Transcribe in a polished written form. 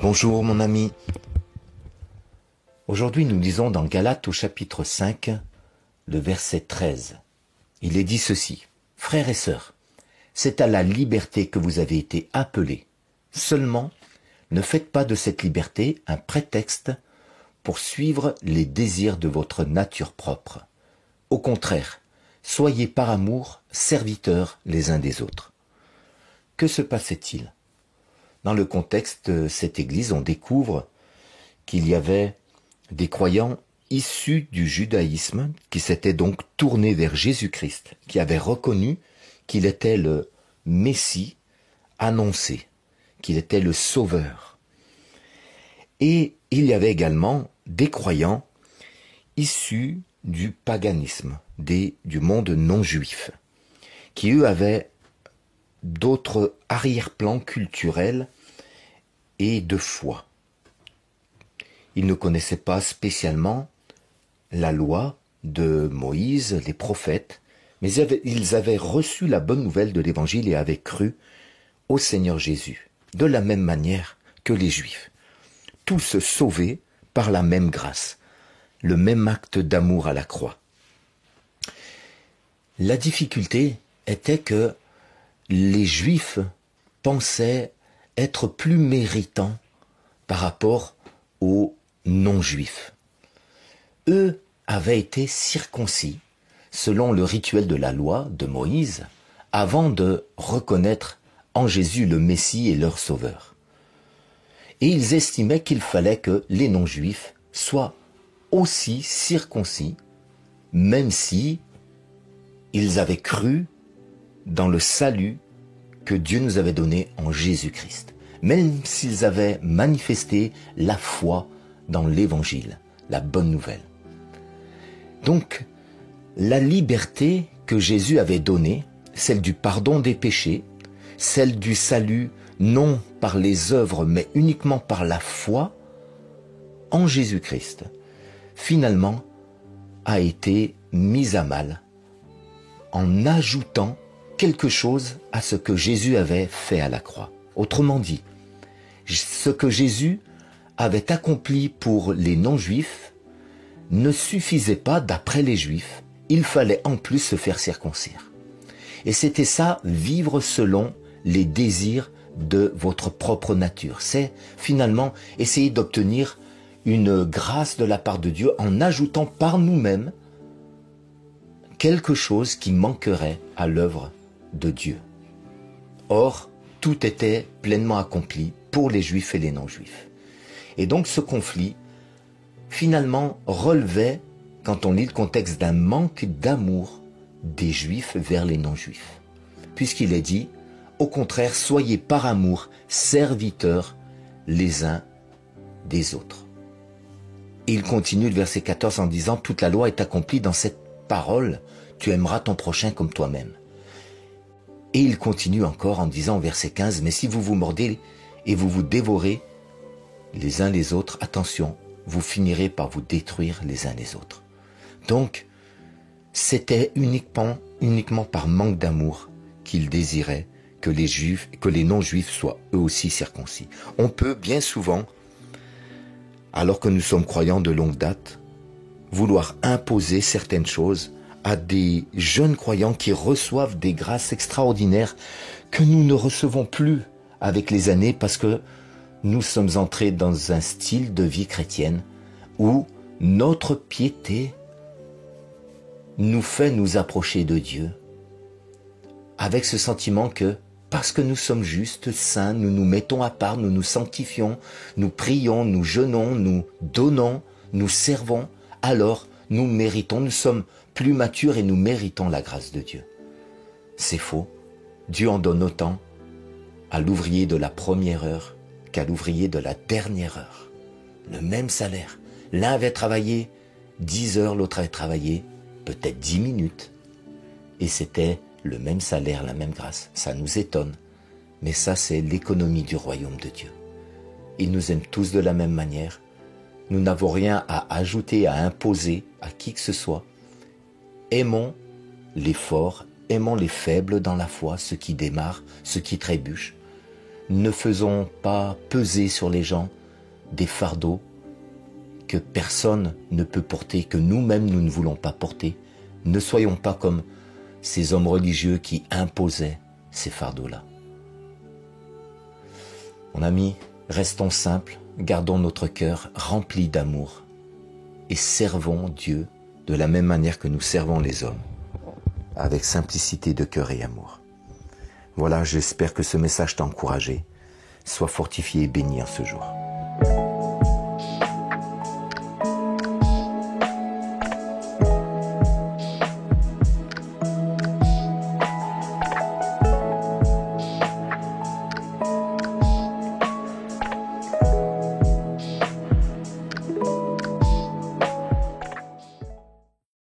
Bonjour mon ami. Aujourd'hui nous lisons dans Galates au chapitre 5, le verset 13. Il est dit ceci: Frères et sœurs, c'est à la liberté que vous avez été appelés. Seulement, ne faites pas de cette liberté un prétexte pour suivre les désirs de votre nature propre. Au contraire, soyez par amour serviteurs les uns des autres. Que se passait-il ? Dans le contexte de cette église, on découvre qu'il y avait des croyants issus du judaïsme qui s'étaient donc tournés vers Jésus-Christ, qui avaient reconnu qu'il était le Messie annoncé, qu'il était le Sauveur. Et il y avait également des croyants issus du paganisme, du monde non juif, qui eux avaient d'autres arrière-plans culturels et de foi. Ils ne connaissaient pas spécialement la loi de Moïse, les prophètes, mais ils avaient reçu la bonne nouvelle de l'Évangile et avaient cru au Seigneur Jésus, de la même manière que les Juifs. Tous sauvés par la même grâce, le même acte d'amour à la croix. La difficulté était que les Juifs pensaient être plus méritants par rapport aux non-Juifs. Eux avaient été circoncis selon le rituel de la loi de Moïse avant de reconnaître en Jésus le Messie et leur Sauveur. Et ils estimaient qu'il fallait que les non-Juifs soient aussi circoncis, même si ils avaient cru dans le salut que Dieu nous avait donné en Jésus-Christ, même s'ils avaient manifesté la foi dans l'Évangile, la bonne nouvelle. Donc, la liberté que Jésus avait donnée, celle du pardon des péchés, celle du salut non par les œuvres mais uniquement par la foi en Jésus-Christ, finalement a été mise à mal en ajoutant quelque chose à ce que Jésus avait fait à la croix. Autrement dit, ce que Jésus avait accompli pour les non-juifs ne suffisait pas d'après les juifs, il fallait en plus se faire circoncire. Et c'était ça, vivre selon les désirs de votre propre nature. C'est finalement essayer d'obtenir une grâce de la part de Dieu en ajoutant par nous-mêmes quelque chose qui manquerait à l'œuvre de Dieu. Or, tout était pleinement accompli pour les Juifs et les non-Juifs. Et donc ce conflit, finalement, relevait, quand on lit le contexte, d'un manque d'amour des Juifs vers les non-Juifs. Puisqu'il est dit, au contraire, soyez par amour serviteurs les uns des autres. Et il continue le verset 14 en disant, toute la loi est accomplie dans cette parole, tu aimeras ton prochain comme toi-même. Et il continue encore en disant au verset 15, mais si vous vous mordez et vous vous dévorez les uns les autres, attention, vous finirez par vous détruire les uns les autres. Donc, c'était uniquement par manque d'amour qu'il désirait que les non-juifs soient eux aussi circoncis. On peut bien souvent, alors que nous sommes croyants de longue date, vouloir imposer certaines choses à des jeunes croyants qui reçoivent des grâces extraordinaires que nous ne recevons plus avec les années parce que nous sommes entrés dans un style de vie chrétienne où notre piété nous fait nous approcher de Dieu avec ce sentiment que parce que nous sommes justes, saints, nous nous mettons à part, nous nous sanctifions, nous prions, nous jeûnons, nous donnons, nous servons, alors nous méritons, nous sommes plus matures et nous méritons la grâce de Dieu. C'est faux. Dieu en donne autant à l'ouvrier de la première heure qu'à l'ouvrier de la dernière heure. Le même salaire. L'un avait travaillé 10 heures, l'autre avait travaillé peut-être 10 minutes. Et c'était le même salaire, la même grâce. Ça nous étonne. Mais ça, c'est l'économie du royaume de Dieu. Il nous aime tous de la même manière. Nous n'avons rien à ajouter, à imposer à qui que ce soit. Aimons les forts, aimons les faibles dans la foi, ceux qui démarrent, ceux qui trébuchent. Ne faisons pas peser sur les gens des fardeaux que personne ne peut porter, que nous-mêmes nous ne voulons pas porter. Ne soyons pas comme ces hommes religieux qui imposaient ces fardeaux-là. Mon ami, restons simples, gardons notre cœur rempli d'amour et servons Dieu de la même manière que nous servons les hommes, avec simplicité de cœur et amour. Voilà, j'espère que ce message t'a encouragé. Sois fortifié et béni en ce jour.